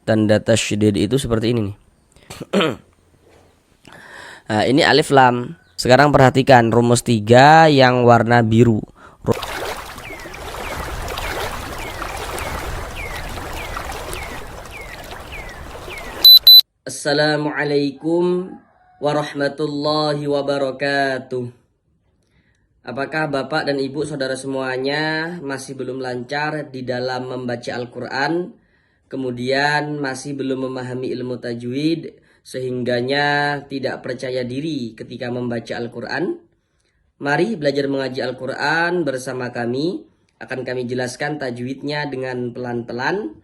tanda tasydid itu seperti ini nih. Nah, ini alif lam. Sekarang perhatikan rumus 3 yang warna biru. Assalamualaikum warahmatullahi wabarakatuh. Apakah Bapak dan Ibu saudara semuanya masih belum lancar di dalam membaca Al-Quran, kemudian masih belum memahami ilmu tajwid, sehingganya tidak percaya diri ketika membaca Al-Quran? Mari belajar mengaji Al-Quran bersama kami. Akan kami jelaskan tajwidnya dengan pelan-pelan,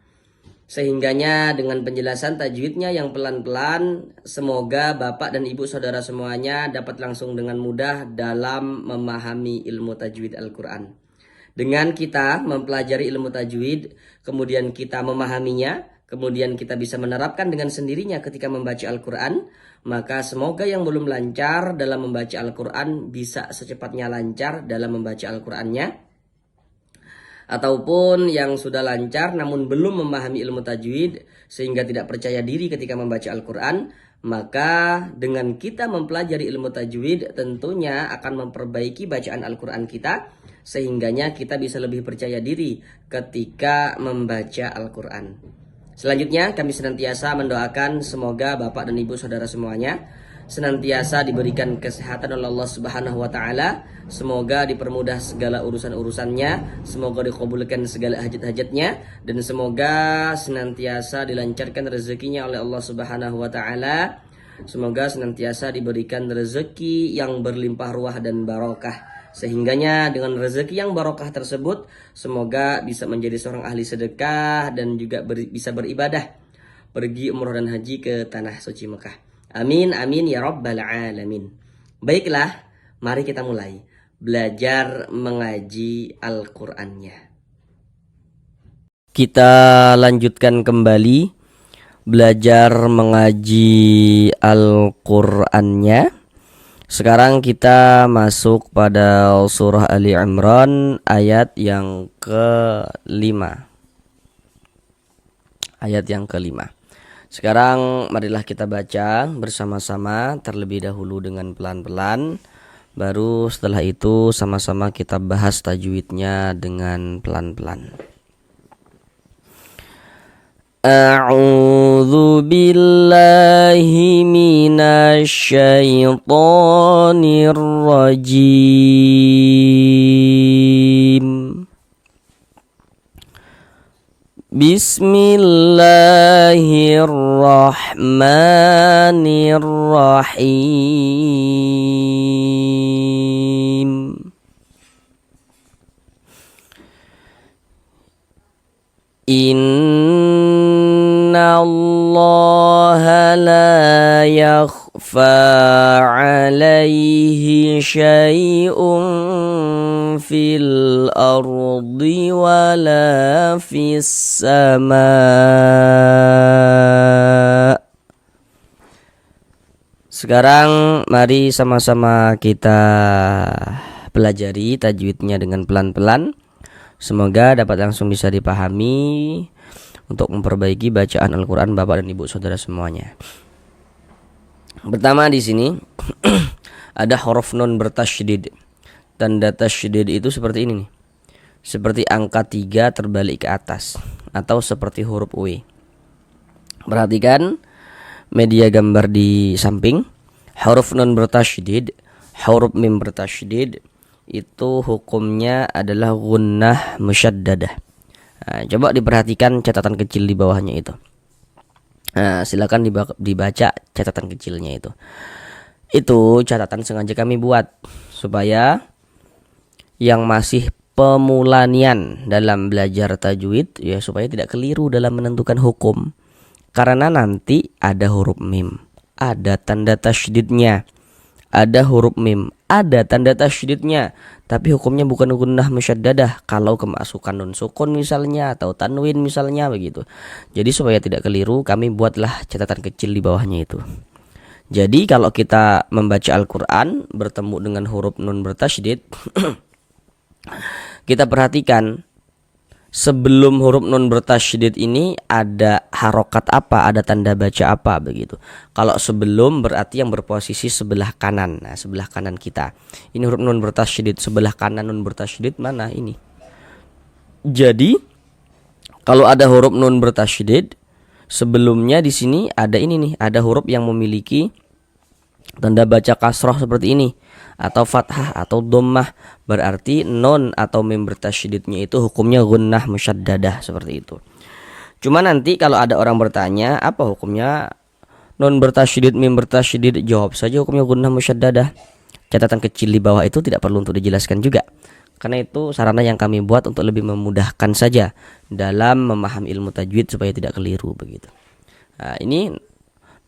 sehingganya dengan penjelasan tajwidnya yang pelan-pelan, semoga Bapak dan Ibu saudara semuanya dapat langsung dengan mudah dalam memahami ilmu tajwid Al-Quran. Dengan kita mempelajari ilmu tajwid, kemudian kita memahaminya, kemudian kita bisa menerapkan dengan sendirinya ketika membaca Al-Quran, maka semoga yang belum lancar dalam membaca Al-Quran bisa secepatnya lancar dalam membaca Al-Qurannya. Ataupun yang sudah lancar namun belum memahami ilmu tajwid sehingga tidak percaya diri ketika membaca Al-Quran, maka dengan kita mempelajari ilmu tajwid tentunya akan memperbaiki bacaan Al-Quran kita, sehingganya kita bisa lebih percaya diri ketika membaca Al-Quran. Selanjutnya kami senantiasa mendoakan semoga Bapak dan Ibu saudara semuanya senantiasa diberikan kesehatan oleh Allah Subhanahu wa taala, semoga dipermudah segala urusan-urusannya, semoga dikabulkan segala hajat-hajatnya, dan semoga senantiasa dilancarkan rezekinya oleh Allah Subhanahu wa taala. Semoga senantiasa diberikan rezeki yang berlimpah ruah dan barokah, sehingganya dengan rezeki yang barokah tersebut semoga bisa menjadi seorang ahli sedekah dan juga bisa beribadah, pergi umroh dan haji ke tanah suci Mekah. Amin amin ya rabbal alamin. Baiklah, mari kita mulai belajar mengaji Al-Qur'annya. Kita lanjutkan kembali belajar mengaji Al-Qur'annya. Sekarang kita masuk pada surah Ali Imran ayat yang ke-5. Ayat yang ke-5. Sekarang marilah kita baca bersama-sama terlebih dahulu dengan pelan-pelan. Baru setelah itu sama-sama kita bahas tajwidnya dengan pelan-pelan. A'udzu billahi minasy syaithanir rajim. Bismillahirrahmanirrahim. Innallaha la yakhfa 'alaihi syai'un fil ardi wala fis sama. Sekarang mari sama-sama kita pelajari tajwidnya dengan pelan-pelan. Semoga dapat langsung bisa dipahami untuk memperbaiki bacaan Al-Quran Bapak dan Ibu saudara semuanya. Pertama di sini ada huruf nun bertasydid. Tanda tasydid itu seperti ini nih. Seperti angka 3 terbalik ke atas atau seperti huruf W. Perhatikan media gambar di samping. Huruf nun bertasydid, huruf mim bertasydid itu hukumnya adalah gunnah musyaddadah. Nah, coba diperhatikan catatan kecil di bawahnya itu. Nah, silakan dibaca catatan kecilnya itu. Itu catatan sengaja kami buat supaya yang masih pemula nian dalam belajar tajwid ya supaya tidak keliru dalam menentukan hukum. Karena nanti ada huruf mim, ada tanda tasydidnya. Ada huruf mim, ada tanda tasydidnya, tapi hukumnya bukan gunnah musyaddadah kalau kemasukan nun sukun misalnya atau tanwin misalnya begitu. Jadi supaya tidak keliru kami buatlah catatan kecil di bawahnya itu. Jadi kalau kita membaca Al-Quran bertemu dengan huruf nun bertasydid kita perhatikan sebelum huruf nun bertasydid ini ada harokat apa, ada tanda baca apa begitu. Kalau sebelum berarti yang berposisi sebelah kanan. Nah, sebelah kanan kita. Ini huruf nun bertasydid, sebelah kanan nun bertasydid mana ini? Jadi kalau ada huruf nun bertasydid, sebelumnya di sini ada ini nih, ada huruf yang memiliki tanda baca kasroh seperti ini, atau fathah atau dhammah, berarti nun atau mim bertasydidnya itu hukumnya gunnah musyaddadah seperti itu. Cuma nanti kalau ada orang bertanya apa hukumnya nun bertasydid, mim bertasydid, jawab saja hukumnya gunnah musyaddadah. Catatan kecil di bawah itu tidak perlu untuk dijelaskan juga, karena itu sarana yang kami buat untuk lebih memudahkan saja dalam memahami ilmu tajwid supaya tidak keliru begitu. Nah, ini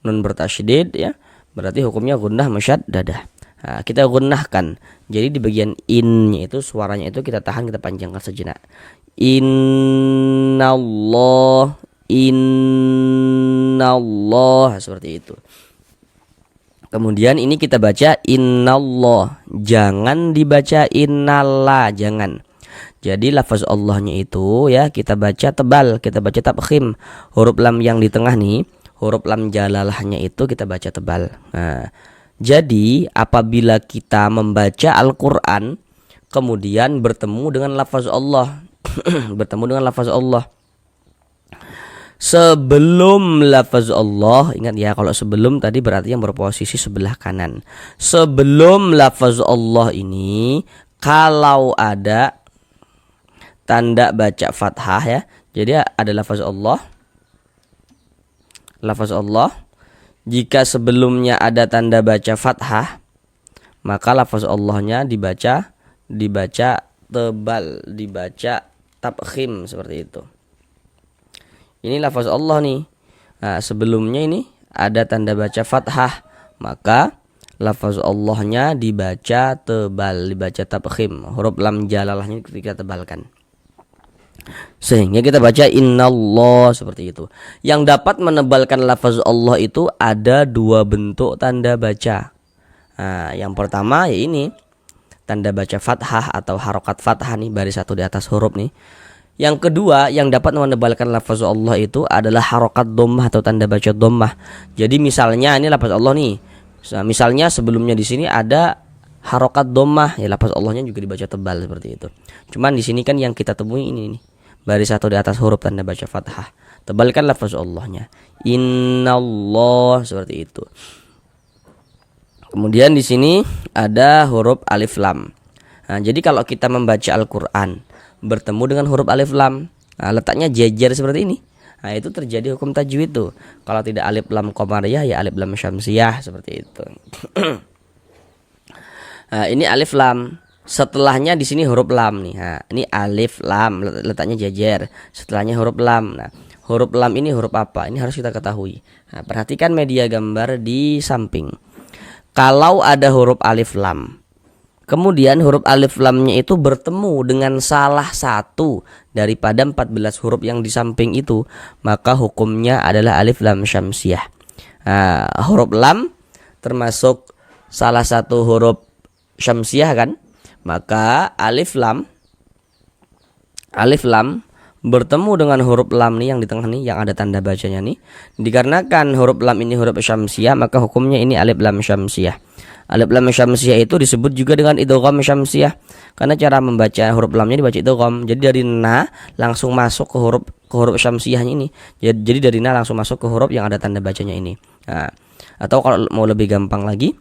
nun bertasydid ya, berarti hukumnya gunnah musyaddadah. Nah, kita gunnahkan. Jadi di bagian in-nya itu suaranya itu kita tahan, kita panjangkan sejenak. Innallah, innallah, seperti itu. Kemudian ini kita baca innallah, jangan dibaca innallah, jangan. Jadi lafaz Allahnya itu ya kita baca tebal, kita baca tafkhim. Huruf lam yang di tengah nih, huruf lam jalalahnya itu kita baca tebal. Nah, jadi apabila kita membaca Al-Quran kemudian bertemu dengan lafaz Allah bertemu dengan lafaz Allah, sebelum lafaz Allah, ingat ya, kalau sebelum tadi berarti yang berposisi sebelah kanan. Sebelum lafaz Allah ini kalau ada tanda baca fathah ya, jadi ada lafaz Allah, lafaz Allah. Jika sebelumnya ada tanda baca fathah, maka lafaz Allahnya dibaca tebal, dibaca tafkhim seperti itu. Ini lafaz Allah nih. Nah, sebelumnya ini ada tanda baca fathah, maka lafaz Allahnya dibaca tebal, dibaca tafkhim. Huruf lam jalalahnya kita tebalkan, sehingga kita baca innallah seperti itu. Yang dapat menebalkan lafaz Allah itu ada dua bentuk tanda baca. Nah, yang pertama ya ini tanda baca fathah atau harokat fathah nih, baris satu di atas huruf nih. Yang kedua yang dapat menebalkan lafaz Allah itu adalah harokat dhammah atau tanda baca dhammah. Jadi misalnya ini lafaz Allah nih, misalnya sebelumnya di sini ada harokat dhammah, ya lafaz Allahnya juga dibaca tebal seperti itu. Cuman di sini kan yang kita temui ini nih, baris satu di atas huruf tanda baca fathah, tebalkan lafaz Allahnya innallah seperti itu. Kemudian di sini ada huruf alif lam. Nah, jadi kalau kita membaca Al-Quran bertemu dengan huruf alif lam, nah, letaknya jejer seperti ini. Nah, itu terjadi hukum tajwid tuh. Kalau tidak alif lam qamariyah ya alif lam syamsiyah seperti itu. Nah, ini alif lam. Setelahnya di sini huruf lam nih. Nah, ini alif lam, letaknya jejer. Setelahnya huruf lam. Nah, huruf lam ini huruf apa? Ini harus kita ketahui. Nah, perhatikan media gambar di samping. Kalau ada huruf alif lam, kemudian huruf alif lamnya itu bertemu dengan salah satu daripada 14 huruf yang di samping itu, maka hukumnya adalah alif lam syamsiyah. Nah, huruf lam termasuk salah satu huruf syamsiyah kan? Maka alif lam bertemu dengan huruf lam nih yang di tengah nih, yang ada tanda bacanya nih. Dikarenakan huruf lam ini huruf syamsiyah, maka hukumnya ini alif lam syamsiyah. Alif lam syamsiyah itu disebut juga dengan idgham syamsiyah, karena cara membaca huruf lamnya dibaca idgham. Jadi dari na langsung masuk ke huruf syamsiyahnya ini. Jadi dari na langsung masuk ke huruf yang ada tanda bacanya ini. Nah, atau kalau mau lebih gampang lagi,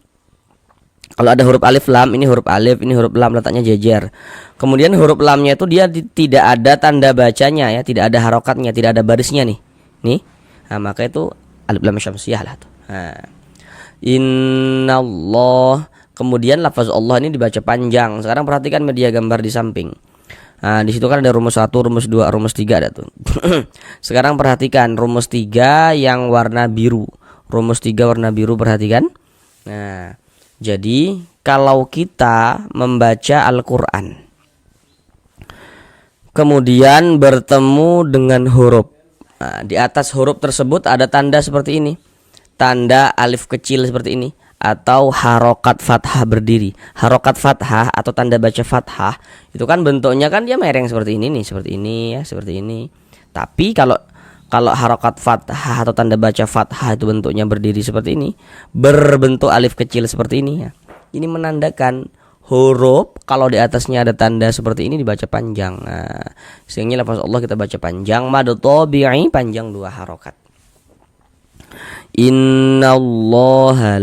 kalau ada huruf alif lam, ini huruf alif, ini huruf lam, letaknya jejer. Kemudian huruf lamnya itu dia tidak ada tanda bacanya ya, tidak ada harokatnya, tidak ada barisnya nih. Nih. Nah, maka itu alif lam syamsiyah lah tuh. Nah, innallah. Kemudian lafaz Allah ini dibaca panjang. Sekarang perhatikan media gambar di samping. Nah, di situ kan ada rumus 1, rumus 2, rumus 3 ada tuh. Sekarang perhatikan rumus 3 yang warna biru. Rumus 3 warna biru, perhatikan. Nah, jadi kalau kita membaca Al-Quran kemudian bertemu dengan huruf, nah, di atas huruf tersebut ada tanda seperti ini, tanda alif kecil seperti ini. atau harokat fathah berdiri. Harokat fathah atau tanda baca fathah itu kan bentuknya kan dia mereng seperti ini nih, seperti ini ya, seperti ini. Tapi kalau harokat fathah atau tanda baca fathah itu bentuknya berdiri seperti ini, berbentuk alif kecil seperti ini ya. Ini menandakan huruf kalau di atasnya ada tanda seperti ini dibaca panjang. Nah, sehingga lafaz Allah kita baca panjang, mad tabi'i panjang 2 harokat. Innallaha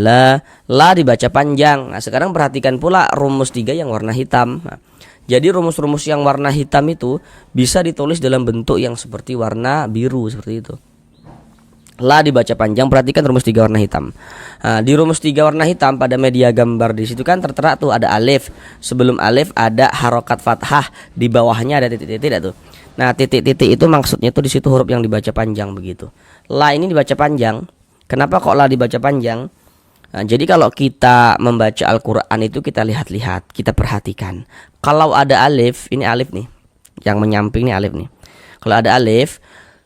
la dibaca panjang. Nah, sekarang perhatikan pula rumus 3 yang warna hitam. Nah, jadi rumus-rumus yang warna hitam itu bisa ditulis dalam bentuk yang seperti warna biru seperti itu. La dibaca panjang, perhatikan rumus 3 warna hitam. Nah, di rumus 3 warna hitam pada media gambar di situ kan tertera tuh ada alif. Sebelum alif ada harokat fathah, di bawahnya ada titik-titik tuh. Nah, titik-titik itu maksudnya tuh di situ huruf yang dibaca panjang begitu. La ini dibaca panjang. Kenapa kok la dibaca panjang? Nah, jadi kalau kita membaca Al-Quran itu kita lihat-lihat, kita perhatikan. Kalau ada alif, ini alif nih, yang menyamping nih alif nih. Kalau ada alif,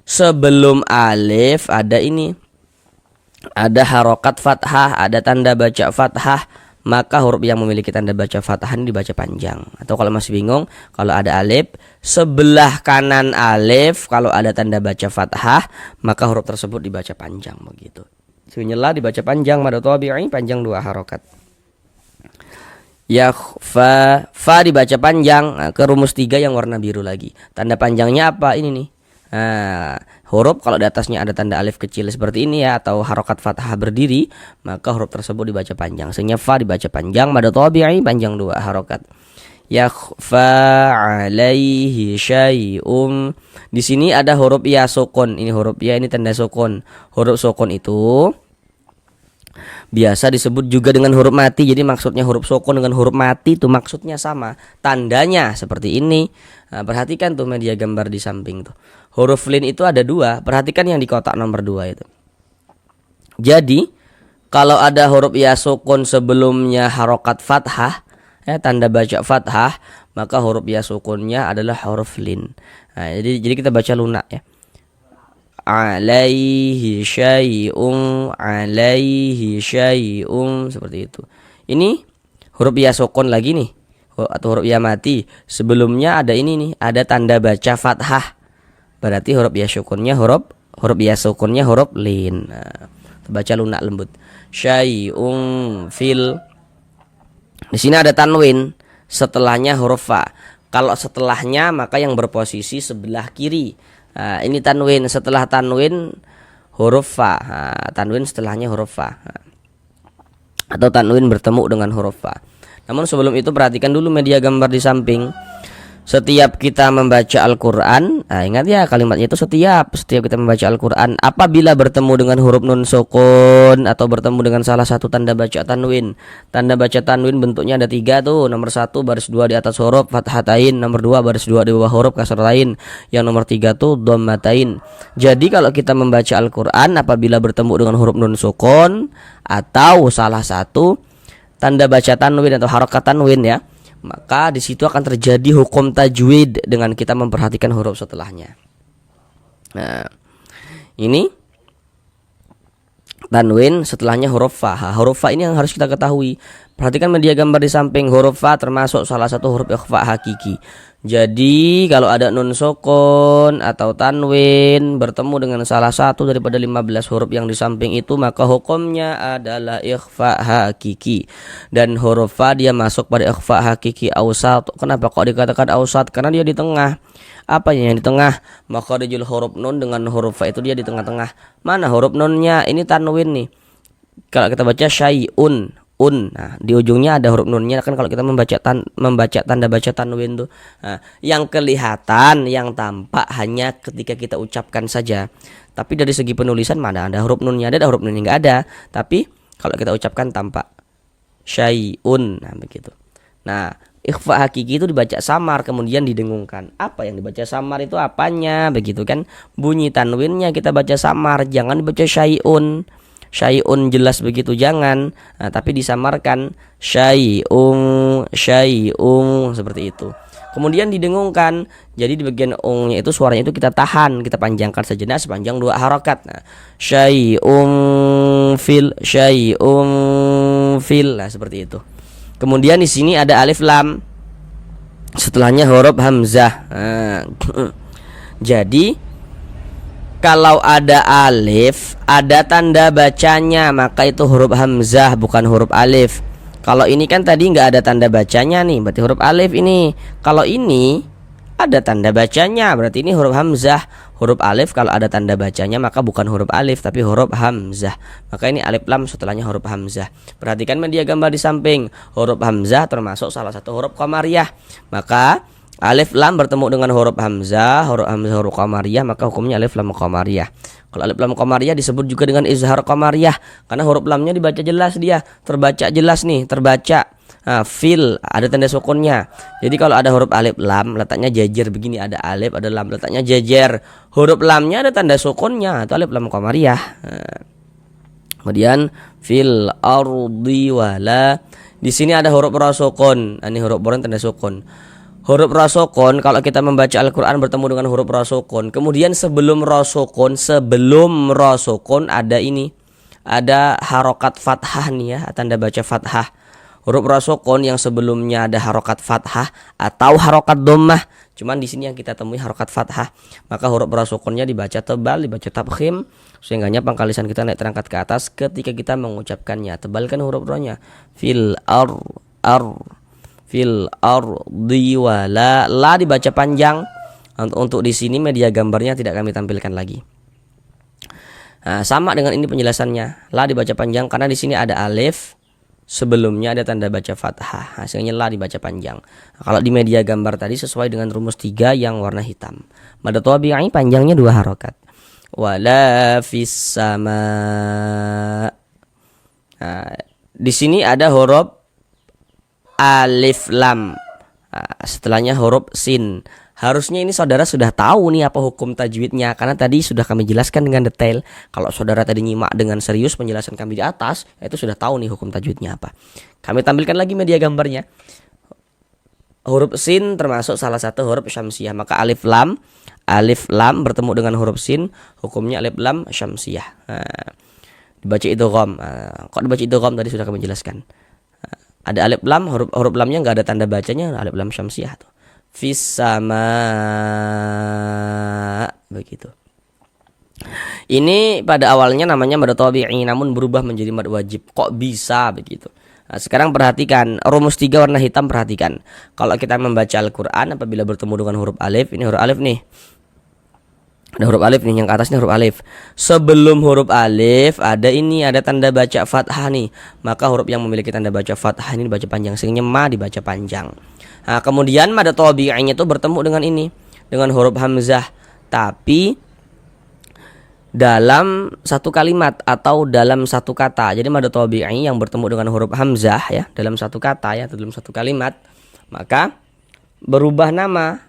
sebelum alif ada ini, ada harokat fathah, ada tanda baca fathah, maka huruf yang memiliki tanda baca fathah ini dibaca panjang. Atau kalau masih bingung, kalau ada alif, sebelah kanan alif kalau ada tanda baca fathah, maka huruf tersebut dibaca panjang begitu. Sebenarnya dibaca panjang, mad tabi'i panjang 2 harokat. Ya fa dibaca panjang. Nah, ke rumus 3 yang warna biru lagi. Tanda panjangnya apa? Ini nih. Nah, huruf kalau di atasnya ada tanda alif kecil seperti ini ya, atau harokat fathah berdiri, maka huruf tersebut dibaca panjang. Sehingga fa dibaca panjang, mad tabi'i panjang 2 harokat. Yakhfa alaihi syai'um. Di sini ada huruf ya sukun. Ini huruf ya, ini tanda sukun. Huruf sukun itu biasa disebut juga dengan huruf mati. Jadi maksudnya huruf sukun dengan huruf mati itu maksudnya sama. Tandanya seperti ini. Nah, perhatikan tuh media gambar di samping tuh. Huruf lin itu ada 2. Perhatikan yang di kotak nomor 2 itu. Jadi kalau ada huruf ya sukun sebelumnya harokat fathah, tanda baca fathah, maka huruf ya sukunnya adalah huruf lin. Nah, jadi kita baca lunak ya. Alaihi syai'un, alaihi syai'un, seperti itu. Ini huruf ya sukun lagi nih, atau huruf ya mati. Sebelumnya ada ini nih, ada tanda baca fathah. Berarti huruf ya sukunnya huruf ya sukunnya huruf lin. Nah, baca lunak lembut. Syai'un fil. Di sini ada tanwin, setelahnya huruf fa. Kalau setelahnya maka yang berposisi sebelah kiri. Nah, ini tanwin, setelah tanwin huruf fa. Nah, tanwin setelahnya huruf fa. Nah, atau tanwin bertemu dengan huruf fa. Namun sebelum itu perhatikan dulu media gambar di samping. Setiap kita membaca Al-Quran, nah ingat ya kalimatnya itu setiap kita membaca Al-Quran, apabila bertemu dengan huruf nun sukun atau bertemu dengan salah satu tanda baca tanwin. Tanda baca tanwin bentuknya ada 3 tuh. Nomor 1 baris 2 di atas huruf fathatain, nomor 2 baris 2 di bawah huruf kasratain, yang nomor 3 tuh dhammatain. Jadi kalau kita membaca Al-Quran apabila bertemu dengan huruf nun sukun atau salah satu tanda baca tanwin atau harokat tanwin ya, maka di situ akan terjadi hukum tajwid dengan kita memperhatikan huruf setelahnya. Nah, ini tanwin setelahnya huruf fa. Huruf fa ini yang harus kita ketahui. Perhatikan media gambar di samping, huruf fa termasuk salah satu huruf ikhfa hakiki. Jadi kalau ada nun sukun atau tanwin bertemu dengan salah satu daripada 15 huruf yang di samping itu, maka hukumnya adalah ikhfa hakiki. Dan huruf fa dia masuk pada ikhfa hakiki awsat. Kenapa kok dikatakan awsat? Karena dia di tengah. Apa yang di tengah? Maka dijul huruf nun dengan huruf fa itu dia di tengah-tengah. Mana huruf nunnya? Ini tanwin nih. Kalau kita baca syai'un, nah di ujungnya ada huruf nunnya kan kalau kita membaca tanda baca tanwin tuh. Nah, yang kelihatan, yang tampak hanya ketika kita ucapkan saja. Tapi dari segi penulisan mana ada huruf nunnya, ada huruf nunnya nggak ada. Tapi kalau kita ucapkan tampak syai'un, nah begitu. Nah, ikhfa hakiki itu dibaca samar kemudian didengungkan. Apa yang dibaca samar itu apanya? Begitu kan? Bunyi tanwinnya kita baca samar, jangan dibaca syai'un. Syai'un jelas begitu jangan. Nah, tapi disamarkan syai'un seperti itu. Kemudian didengungkan. Jadi di bagian ungnya itu suaranya itu kita tahan, kita panjangkan sejenak sepanjang 2 harokat. Nah, syai'un fil. Nah, seperti itu. Kemudian di sini ada alif lam, setelahnya huruf hamzah. Jadi kalau ada alif, ada tanda bacanya, maka itu huruf hamzah, bukan huruf alif. Kalau ini kan tadi nggak ada tanda bacanya nih, berarti huruf alif ini. Kalau ini ada tanda bacanya, berarti ini huruf hamzah. Huruf alif kalau ada tanda bacanya maka bukan huruf alif tapi huruf hamzah. Maka ini alif lam setelahnya huruf hamzah. Perhatikan media gambar di samping. Huruf hamzah termasuk salah satu huruf qamariyah. Maka alif lam bertemu dengan huruf hamzah, huruf qamariyah, maka hukumnya alif lam qamariyah. Kalau alif lam qamariyah disebut juga dengan izhar qamariyah karena huruf lamnya dibaca jelas, dia terbaca jelas nih, terbaca. Fil ada tanda sukunnya. Jadi kalau ada huruf alif lam letaknya jajar begini, ada alif ada lam letaknya jajar. Huruf lamnya ada tanda sukunnya, itu alif lam qamariyah. Kemudian fil ardi wala. Di sini ada huruf ra sukun. Ini huruf boron tanda sukun. Huruf ra sukun kalau kita membaca Al-Qur'an bertemu dengan huruf ra sukun. Kemudian sebelum ra sukun ada ini. Ada harokat fathah nih ya, tanda baca fathah. Huruf ra sukun yang sebelumnya ada harokat fathah atau harokat dhammah. Cuman di sini yang kita temui harokat fathah. Maka huruf ra sukunnya dibaca tebal, dibaca tafkhim, sehingganya pangkalisan kita naik terangkat ke atas ketika kita mengucapkannya. Tebalkan huruf ra-nya. Fil fil ardi wala. La dibaca panjang. Untuk di sini media gambarnya tidak kami tampilkan lagi. Nah, sama dengan ini penjelasannya. La dibaca panjang karena di sini ada alif, sebelumnya ada tanda baca fathah, hasilnya la dibaca panjang. Nah, kalau di media gambar tadi sesuai dengan rumus 3 yang warna hitam. Mad tabi'i panjangnya 2 harokat. Wala fis sama. Nah, di sini ada huruf alif lam. Nah, setelahnya huruf sin. Harusnya ini saudara sudah tahu nih apa hukum tajwidnya karena tadi sudah kami jelaskan dengan detail. Kalau saudara tadi nyimak dengan serius penjelasan kami di atas, itu sudah tahu nih hukum tajwidnya apa. Kami tampilkan lagi media gambarnya. Huruf sin termasuk salah satu huruf syamsiyah. Maka alif lam bertemu dengan huruf sin, hukumnya alif lam syamsiyah. Nah, dibaca idgham. Kok dibaca idgham tadi sudah kami jelaskan. Ada alif lam, huruf lamnya nggak ada tanda bacanya, alif lam syamsiyah tuh. Fis sama, begitu. Ini pada awalnya namanya mad tabi'i namun berubah menjadi mad wajib. Kok bisa begitu? Nah, sekarang perhatikan rumus 3 warna hitam, perhatikan. Kalau kita membaca Al-Qur'an apabila bertemu dengan huruf alif, ini huruf alif nih. Ada huruf alif nih, yang ke atasnya huruf alif. Sebelum huruf alif ada tanda baca fathah nih. Maka huruf yang memiliki tanda baca fathah ini dibaca panjang, sehingga ma dibaca panjang. Nah, kemudian mad tabi'inya itu bertemu dengan ini, dengan huruf hamzah, tapi dalam satu kalimat atau dalam satu kata. Jadi mad tabi'i yang bertemu dengan huruf hamzah ya, dalam satu kata ya, atau dalam satu kalimat, maka berubah nama,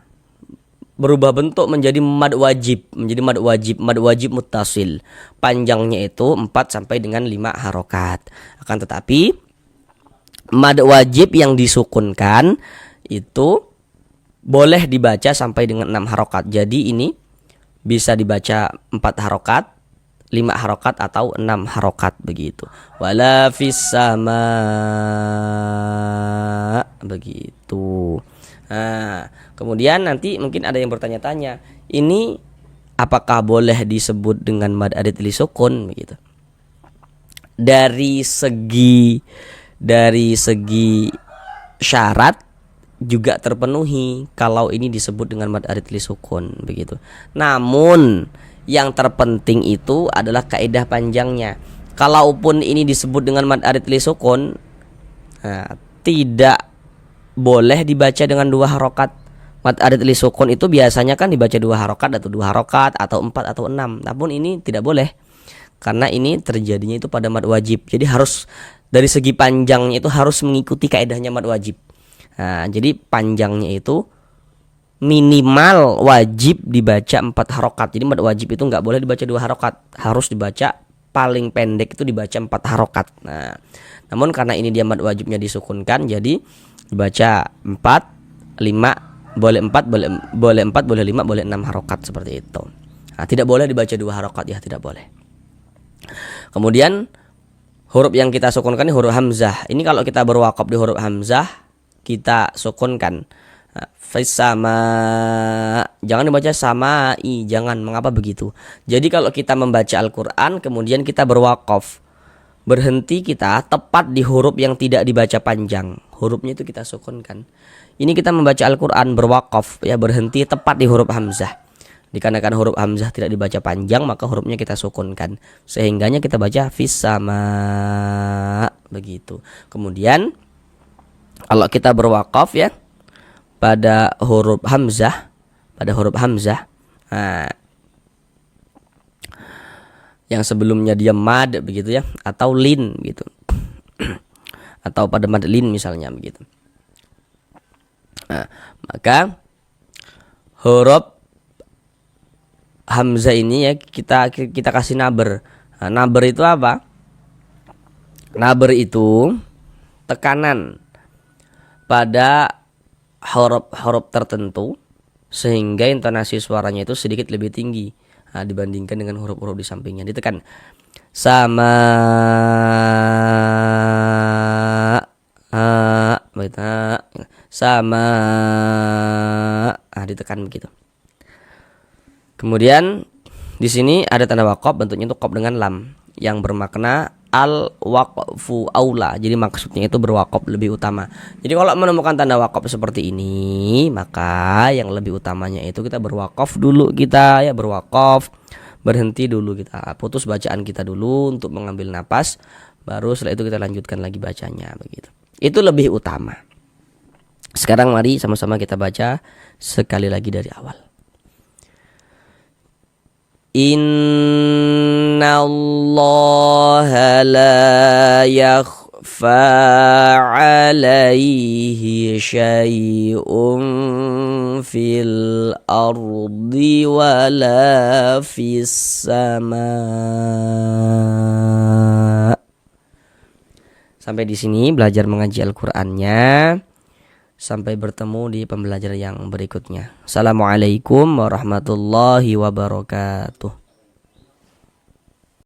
berubah bentuk menjadi mad wajib, mad wajib muttasil. Panjangnya itu 4 sampai dengan 5 harokat. Akan tetapi mad wajib yang disukunkan itu boleh dibaca sampai dengan 6 harokat. Jadi ini bisa dibaca 4 harokat, 5 harokat atau 6 harokat begitu. Wala fis sama, begitu. Nah, kemudian nanti mungkin ada yang bertanya-tanya, ini apakah boleh disebut dengan mad arid li sukun begitu? Dari segi syarat juga terpenuhi kalau ini disebut dengan mad arid li sukun begitu. Namun yang terpenting itu adalah kaidah panjangnya. Kalaupun ini disebut dengan mad arid li sukun, tidak boleh dibaca dengan 2 harokat. Mad arid li sukun itu biasanya kan dibaca 2 harokat atau 2 harokat atau 4 atau 6. Namun ini tidak boleh karena ini terjadinya itu pada mad wajib. Jadi harus dari segi panjangnya itu harus mengikuti kaidahnya mad wajib. Nah, jadi panjangnya itu minimal wajib dibaca 4 harokat. Jadi mad wajib itu nggak boleh dibaca 2 harokat, harus dibaca paling pendek itu dibaca 4 harokat. Nah, namun karena ini dia mad wajibnya disukunkan, jadi dibaca 4, 5, boleh 4, boleh 4, boleh 5, boleh 6 harokat seperti itu. Nah, tidak boleh dibaca 2 harokat ya, tidak boleh. Kemudian huruf yang kita sukunkan ini huruf hamzah. Ini kalau kita berwakaf di huruf hamzah, kita sukunkan. Fis sama, jangan dibaca samai, jangan. Mengapa begitu? Jadi kalau kita membaca Al-Quran kemudian kita berwakaf, berhenti kita tepat di huruf yang tidak dibaca panjang, hurufnya itu kita sukunkan. Ini kita membaca Al-Quran berwakaf, ya, berhenti tepat di huruf hamzah. Dikarenakan huruf hamzah tidak dibaca panjang, maka hurufnya kita sukunkan, sehingganya kita baca fis sama, begitu. Kemudian kalau kita berwakaf, ya, pada huruf hamzah, nah, yang sebelumnya dia mad, begitu ya, atau lin, gitu, atau pada mad lin misalnya, begitu. Nah, maka huruf hamzah ini, ya, kita kasih naber. Nah, naber itu apa? Naber itu tekanan pada huruf tertentu sehingga intonasi suaranya itu sedikit lebih tinggi, nah, dibandingkan dengan huruf-huruf di sampingnya. Ditekan sama, sama, ditekan begitu. Kemudian di sini ada tanda wakaf, bentuknya itu qaf dengan lam yang bermakna al-waqfu aula. Jadi maksudnya itu berwakaf lebih utama. Jadi kalau menemukan tanda wakaf seperti ini, maka yang lebih utamanya itu kita berwakaf dulu, kita, ya, berwakaf, berhenti dulu, kita putus bacaan kita dulu untuk mengambil napas, baru setelah itu kita lanjutkan lagi bacanya, begitu. Itu lebih utama. Sekarang mari sama-sama kita baca sekali lagi dari awal. Innallaha la yakhfa 'alaihi syai'un fil ardi wala fis sama. Sampai di sini belajar mengaji Al-Qur'annya. Sampai bertemu di pembelajaran yang berikutnya. Assalamualaikum warahmatullahi wabarakatuh.